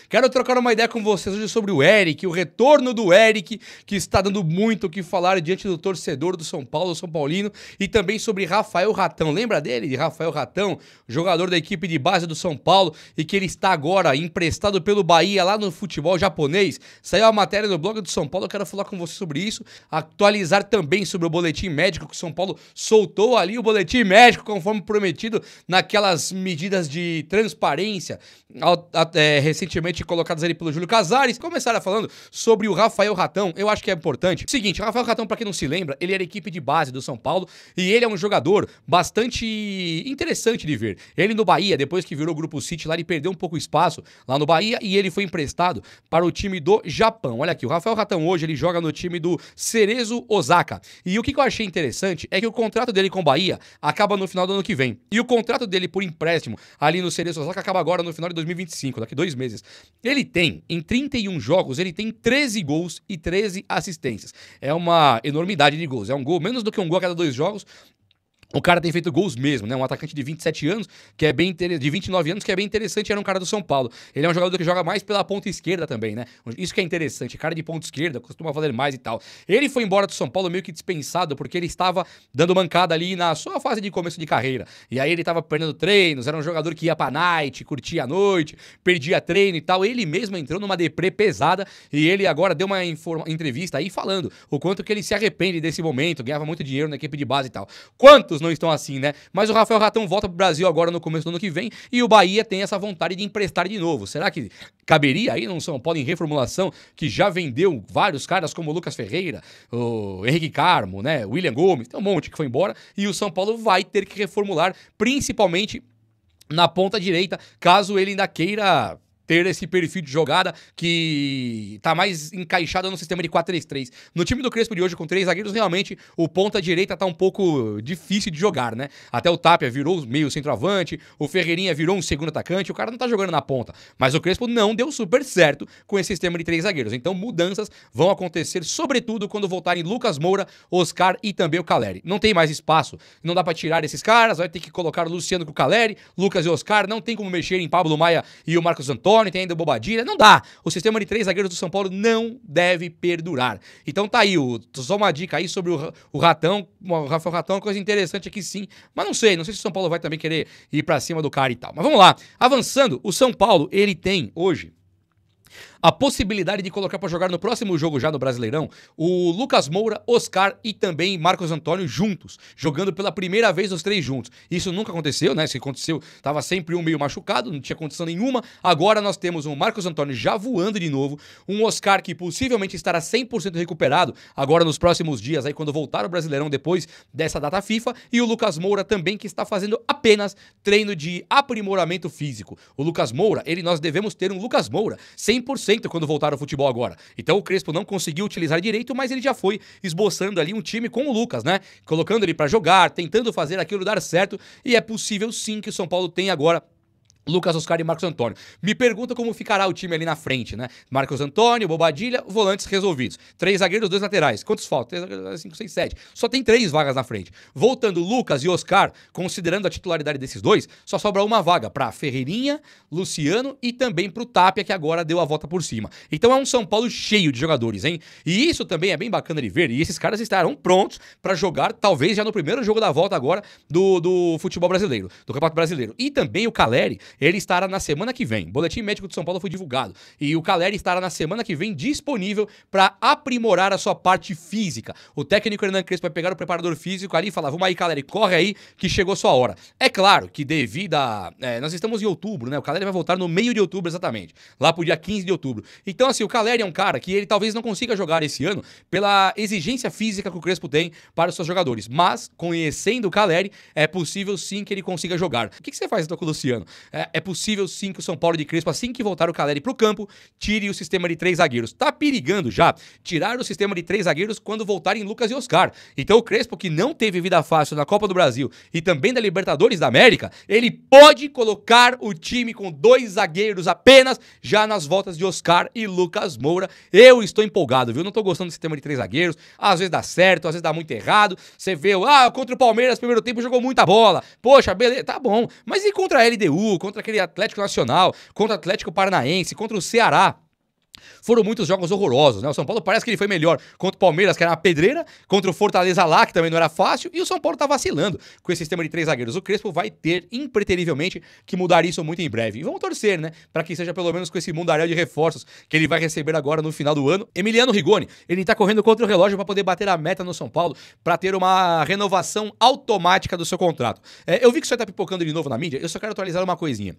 Quero trocar uma ideia com vocês hoje sobre o Eric, o retorno do Eric, que está dando muito o que falar diante do torcedor do São Paulo, São Paulino, e também sobre Rafael Ratão. Lembra dele, de Rafael Ratão, jogador da equipe de base do São Paulo, e que ele está agora emprestado pelo Bahia lá no futebol japonês? Saiu a matéria no blog do São Paulo, eu quero falar com você sobre isso, atualizar também sobre o boletim médico que o São Paulo soltou ali, o boletim médico, conforme prometido, naquelas medidas de transparência recentemente colocadas ali pelo Júlio Casares. Começaram falando sobre o Rafael Ratão. Eu acho que é importante. Seguinte, o Rafael Ratão, pra quem não se lembra, ele era equipe de base do São Paulo e ele é um jogador bastante interessante de ver. Ele no Bahia, depois que virou o Grupo City lá, ele perdeu um pouco espaço lá no Bahia e ele foi emprestado para o time do Japão. Olha aqui, o Rafael Ratão hoje ele joga no time do Cerezo Osaka. E o que eu achei interessante é que o contrato dele com o Bahia acaba no final do ano que vem. E o contrato dele por empréstimo ali no Cerezo Osaka acaba agora no final de 2025, daqui 2 meses. Ele tem, em 31 jogos, ele tem 13 gols e 13 assistências. É uma enormidade de gols. É um gol, menos do que um gol a cada 2 jogos. O cara tem feito gols mesmo, né? Um atacante de 27 anos, que é bem de 29 anos, que é bem interessante, era um cara do São Paulo. Ele é um jogador que joga mais pela ponta esquerda também, né? Isso que é interessante, cara de ponta esquerda, costuma fazer mais e tal. Ele foi embora do São Paulo meio que dispensado, porque ele estava dando mancada ali na sua fase de começo de carreira. E aí ele estava perdendo treinos, era um jogador que ia pra night, curtia a noite, perdia treino e tal. Ele mesmo entrou numa deprê pesada e ele agora deu uma entrevista aí falando o quanto que ele se arrepende desse momento, ganhava muito dinheiro na equipe de base e tal. Quantos não estão assim, né? Mas o Rafael Ratão volta pro Brasil agora no começo do ano que vem e o Bahia tem essa vontade de emprestar de novo. Será que caberia aí num São Paulo em reformulação que já vendeu vários caras como o Lucas Ferreira, o Henrique Carmo, né? O William Gomes, tem um monte que foi embora e o São Paulo vai ter que reformular, principalmente na ponta direita, caso ele ainda queira ter esse perfil de jogada que tá mais encaixado no sistema de 4-3-3. No time do Crespo de hoje, com 3 zagueiros, realmente o ponta direita tá um pouco difícil de jogar, né? Até o Tapia virou meio centroavante, o Ferreirinha virou um segundo atacante, o cara não tá jogando na ponta. Mas o Crespo não deu super certo com esse sistema de 3 zagueiros. Então mudanças vão acontecer, sobretudo quando voltarem Lucas Moura, Oscar e também o Caleri. Não tem mais espaço, não dá pra tirar esses caras, vai ter que colocar o Luciano com o Caleri, Lucas e Oscar, não tem como mexer em Pablo Maia e o Marcos Antônio, tem ainda o Bobadilha, não dá. O sistema de 3 zagueiros do São Paulo não deve perdurar. Então tá aí, só uma dica aí sobre o Ratão, o Rafael Ratão, uma coisa interessante aqui sim, mas não sei se o São Paulo vai também querer ir pra cima do cara e tal. Mas vamos lá, avançando, o São Paulo, ele tem hoje a possibilidade de colocar para jogar no próximo jogo já no Brasileirão o Lucas Moura, Oscar e também Marcos Antônio juntos, jogando pela primeira vez os 3 juntos. Isso nunca aconteceu, né? Se aconteceu, tava sempre um meio machucado, não tinha condição nenhuma. Agora nós temos um Marcos Antônio já voando de novo, um Oscar que possivelmente estará 100% recuperado agora nos próximos dias, aí quando voltar o Brasileirão depois dessa data FIFA, e o Lucas Moura também, que está fazendo apenas treino de aprimoramento físico. O Lucas Moura, nós devemos ter um Lucas Moura 100% quando voltar ao futebol agora. Então o Crespo não conseguiu utilizar direito, mas ele já foi esboçando ali um time com o Lucas, né? Colocando ele pra jogar, tentando fazer aquilo dar certo, e é possível sim que o São Paulo tenha agora Lucas, Oscar e Marcos Antônio. Me pergunta como ficará o time ali na frente, né? Marcos Antônio, Bobadilha, volantes resolvidos. 3 zagueiros, 2 laterais. Quantos faltam? 3 zagueiros, 5, 6, 7. Só tem 3 vagas na frente. Voltando Lucas e Oscar, considerando a titularidade desses dois, só sobra uma vaga para Ferreirinha, Luciano e também pro Tapia, que agora deu a volta por cima. Então é um São Paulo cheio de jogadores, hein? E isso também é bem bacana de ver. E esses caras estarão prontos para jogar, talvez já no primeiro jogo da volta agora do futebol brasileiro, do Campeonato Brasileiro. E também o Caleri, ele estará na semana que vem. O boletim médico de São Paulo foi divulgado. E o Caleri estará na semana que vem disponível para aprimorar a sua parte física. O técnico Hernan Crespo vai pegar o preparador físico ali e falar: vamos aí, Caleri, corre aí que chegou sua hora. É claro que devido a... nós estamos em outubro, né? O Caleri vai voltar no meio de outubro exatamente. Lá pro dia 15 de outubro. Então, assim, o Caleri é um cara que ele talvez não consiga jogar esse ano pela exigência física que o Crespo tem para os seus jogadores. Mas, conhecendo o Caleri, é possível sim que ele consiga jogar. O que você faz então com o Luciano? É possível sim que o São Paulo de Crespo, assim que voltar o Caleri pro campo, tire o sistema de 3 zagueiros. Tá perigando já tirar o sistema de 3 zagueiros quando voltarem Lucas e Oscar. Então o Crespo, que não teve vida fácil na Copa do Brasil e também da Libertadores da América, ele pode colocar o time com 2 zagueiros apenas já nas voltas de Oscar e Lucas Moura. Eu estou empolgado, viu? Não tô gostando do sistema de 3 zagueiros. Às vezes dá certo, às vezes dá muito errado. Você vê, contra o Palmeiras, primeiro tempo jogou muita bola. Poxa, beleza, tá bom. Mas e contra a LDU, contra contra aquele Atlético Nacional, contra o Atlético Paranaense, contra o Ceará. Foram muitos jogos horrorosos, né? O São Paulo parece que ele foi melhor contra o Palmeiras, que era uma pedreira, contra o Fortaleza lá, que também não era fácil, e o São Paulo tá vacilando com esse sistema de 3 zagueiros. O Crespo vai ter, impreterivelmente, que mudar isso muito em breve. E vamos torcer, né? Pra que seja pelo menos com esse mundaréu de reforços que ele vai receber agora no final do ano. Emiliano Rigoni, ele tá correndo contra o relógio pra poder bater a meta no São Paulo, pra ter uma renovação automática do seu contrato. Eu vi que você tá pipocando de novo na mídia, eu só quero atualizar uma coisinha.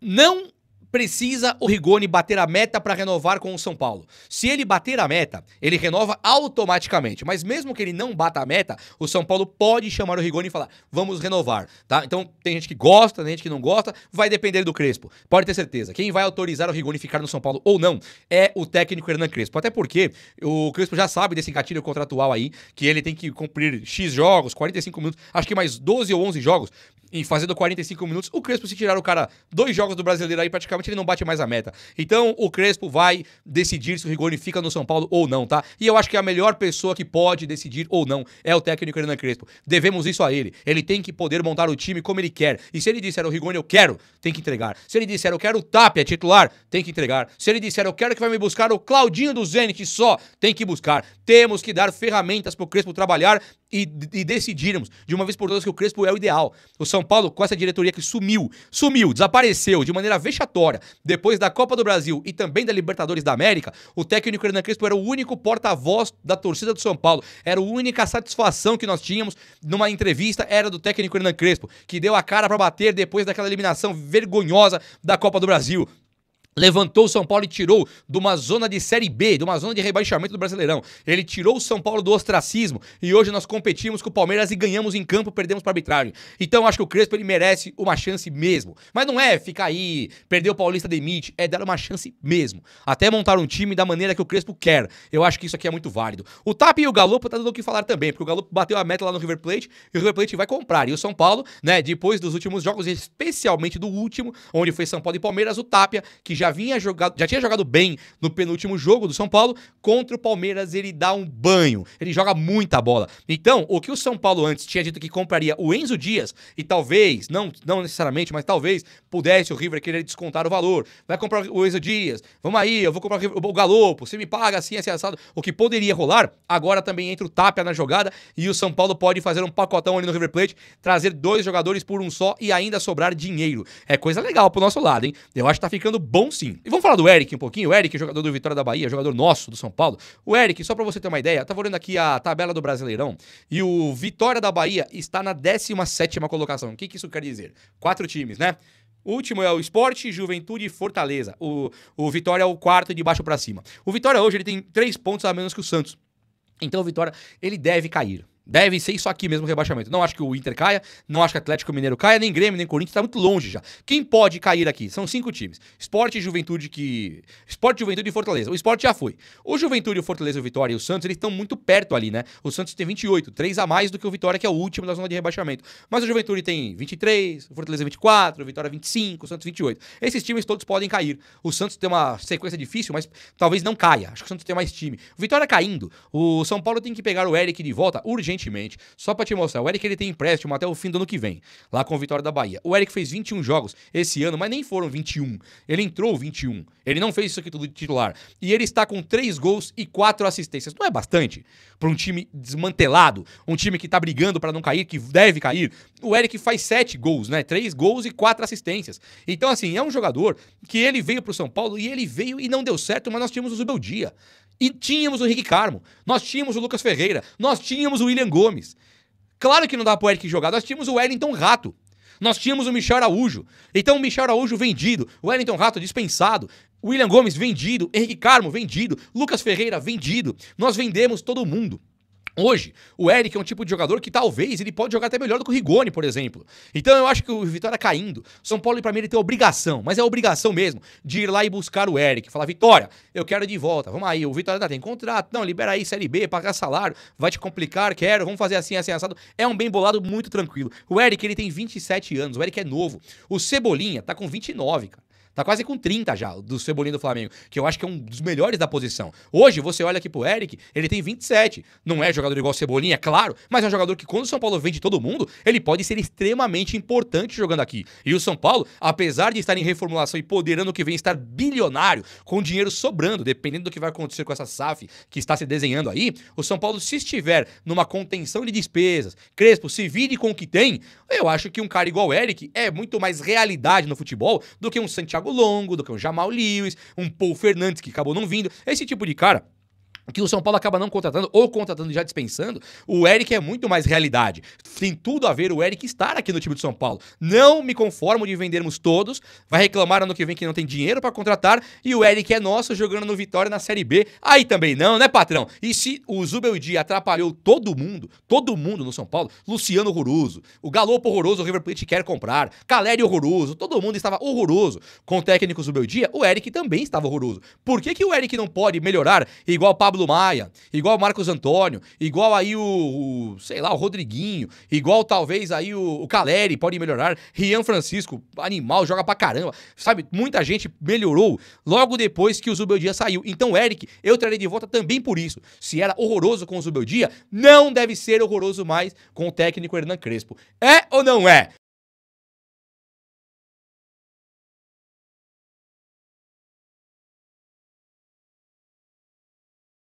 Não precisa o Rigoni bater a meta para renovar com o São Paulo. Se ele bater a meta, ele renova automaticamente. Mas mesmo que ele não bata a meta, o São Paulo pode chamar o Rigoni e falar, vamos renovar, tá? Então tem gente que gosta, tem gente que não gosta, vai depender do Crespo. Pode ter certeza. Quem vai autorizar o Rigoni ficar no São Paulo ou não é o técnico Hernan Crespo. Até porque o Crespo já sabe desse gatilho contratual aí, que ele tem que cumprir X jogos, 45 minutos, acho que mais 12 ou 11 jogos, e fazendo 45 minutos, o Crespo, se tirar o cara 2 jogos do Brasileiro aí, praticamente ele não bate mais a meta. Então, o Crespo vai decidir se o Rigoni fica no São Paulo ou não, tá? E eu acho que a melhor pessoa que pode decidir ou não é o técnico Hernan Crespo. Devemos isso a ele. Ele tem que poder montar o time como ele quer. E se ele disser o Rigoni, eu quero, tem que entregar. Se ele disser eu quero o Tapia titular, tem que entregar. Se ele disser eu quero que vai me buscar o Claudinho do Zenit só, tem que buscar. Temos que dar ferramentas pro Crespo trabalhar e decidirmos de uma vez por todas que o Crespo é o ideal. O São Paulo, com essa diretoria que sumiu, desapareceu de maneira vexatória depois da Copa do Brasil e também da Libertadores da América, o técnico Hernan Crespo era o único porta-voz da torcida do São Paulo. Era a única satisfação que nós tínhamos numa entrevista, era do técnico Hernan Crespo, que deu a cara pra bater depois daquela eliminação vergonhosa da Copa do Brasil. Levantou o São Paulo e tirou de uma zona de Série B, de uma zona de rebaixamento do Brasileirão. Ele tirou o São Paulo do ostracismo e hoje nós competimos com o Palmeiras e ganhamos em campo, perdemos para arbitragem. Então acho que o Crespo ele merece uma chance mesmo. Mas não é ficar aí, perder o Paulista demite, é dar uma chance mesmo. Até montar um time da maneira que o Crespo quer. Eu acho que isso aqui é muito válido. O Tapia e o Galo tá dando o que falar também, porque o Galo bateu a meta lá no River Plate e o River Plate vai comprar. E o São Paulo, né, depois dos últimos jogos, especialmente do último, onde foi São Paulo e Palmeiras, o Tapia, que já tinha jogado bem no penúltimo jogo do São Paulo, contra o Palmeiras ele dá um banho, ele joga muita bola. Então, o que o São Paulo antes tinha dito que compraria o Enzo Dias, e talvez, não necessariamente, mas talvez pudesse o River querer descontar o valor, vai comprar o Enzo Dias, vamos aí, eu vou comprar o Galopo, você me paga assim, assim, assado, o que poderia rolar, agora também entra o Tapia na jogada, e o São Paulo pode fazer um pacotão ali no River Plate, trazer 2 jogadores por um só, e ainda sobrar dinheiro. É coisa legal pro nosso lado, hein? Eu acho que tá ficando bom sim. E vamos falar do Eric um pouquinho. O Eric, jogador do Vitória da Bahia, jogador nosso do São Paulo. O Eric, só pra você ter uma ideia, eu tava olhando aqui a tabela do Brasileirão e o Vitória da Bahia está na 17ª colocação. O que isso quer dizer? 4 times, né? O último é o Sport, Juventude e Fortaleza. O Vitória é o 4º de baixo pra cima. O Vitória hoje ele tem 3 pontos a menos que o Santos. Então o Vitória, ele deve cair. Deve ser isso aqui mesmo, o rebaixamento. Não acho que o Inter caia, não acho que o Atlético Mineiro caia, nem Grêmio, nem Corinthians, tá muito longe já. Quem pode cair aqui? São 5 times. Sport, Juventude e Fortaleza. O Sport já foi. O Juventude, o Fortaleza, o Vitória e o Santos, eles estão muito perto ali, né? O Santos tem 28, 3 a mais do que o Vitória, que é o último da zona de rebaixamento. Mas o Juventude tem 23, o Fortaleza 24, o Vitória 25, o Santos 28. Esses times todos podem cair. O Santos tem uma sequência difícil, mas talvez não caia. Acho que o Santos tem mais time. O Vitória caindo. O São Paulo tem que pegar o Eric de volta urgentemente. Só pra te mostrar, o Eric ele tem empréstimo até o fim do ano que vem, lá com o Vitória da Bahia. O Eric fez 21 jogos esse ano, mas nem foram 21. Ele entrou 21. Ele não fez isso aqui tudo de titular. E ele está com 3 gols e 4 assistências. Não é bastante pra um time desmantelado, um time que tá brigando pra não cair, que deve cair. O Eric faz 7 gols, né? 3 gols e 4 assistências. Então, assim, é um jogador que ele veio pro São Paulo e ele veio e não deu certo, mas nós tínhamos o Zubeldia. E tínhamos o Henrique Carmo, nós tínhamos o Lucas Ferreira, nós tínhamos o William Gomes. Claro que não dá pro Eric jogar, nós tínhamos o Wellington Rato, nós tínhamos o Michel Araújo. Então o Michel Araújo vendido, o Wellington Rato dispensado, o William Gomes vendido, Henrique Carmo vendido, Lucas Ferreira vendido. Nós vendemos todo mundo. Hoje, o Eric é um tipo de jogador que talvez ele pode jogar até melhor do que o Rigoni, por exemplo. Então eu acho que o Vitória caindo, São Paulo pra mim ele tem a obrigação, mas é a obrigação mesmo, de ir lá e buscar o Eric. Falar, Vitória, eu quero de volta, vamos aí, o Vitória ainda tem contrato, não, libera aí Série B, pagar salário, vai te complicar, quero, vamos fazer assim, assim, assado. É um bem bolado muito tranquilo. O Eric, ele tem 27 anos, o Eric é novo. O Cebolinha tá com 29, cara. Tá quase com 30 já, do Cebolinha do Flamengo, que eu acho que é um dos melhores da posição. Hoje, você olha aqui pro Eric, ele tem 27. Não é jogador igual Cebolinha, é claro, mas é um jogador que quando o São Paulo vende todo mundo, ele pode ser extremamente importante jogando aqui. E o São Paulo, apesar de estar em reformulação e poder ano que vem estar bilionário, com dinheiro sobrando, dependendo do que vai acontecer com essa SAF que está se desenhando aí, o São Paulo, se estiver numa contenção de despesas, Crespo, se vire com o que tem, eu acho que um cara igual o Eric é muito mais realidade no futebol do que um Santiago Longo, do que um Jamal Lewis, um Paul Fernandes que acabou não vindo. Esse tipo de cara que o São Paulo acaba não contratando, ou contratando e já dispensando, o Eric é muito mais realidade. Tem tudo a ver o Eric estar aqui no time do São Paulo. Não me conformo de vendermos todos, vai reclamar ano que vem que não tem dinheiro pra contratar, e o Eric é nosso jogando no Vitória na Série B. Aí também não, né, patrão? E se o Zubeldia atrapalhou todo mundo no São Paulo, Luciano horroroso, o Galopo horroroso, o River Plate quer comprar, Caleri horroroso, todo mundo estava horroroso com o técnico Zubeldia, o Eric também estava horroroso. Por que o Eric não pode melhorar igual o Pablo Maia, igual o Marcos Antônio, igual aí sei lá, o Rodriguinho, igual talvez aí o Caleri pode melhorar, Rian Francisco, animal, joga pra caramba, sabe? Muita gente melhorou logo depois que o Zubeldia saiu. Então o Eric, eu trarei de volta também por isso. Se era horroroso com o Zubeldia, não deve ser horroroso mais com o técnico Hernan Crespo. É ou não é?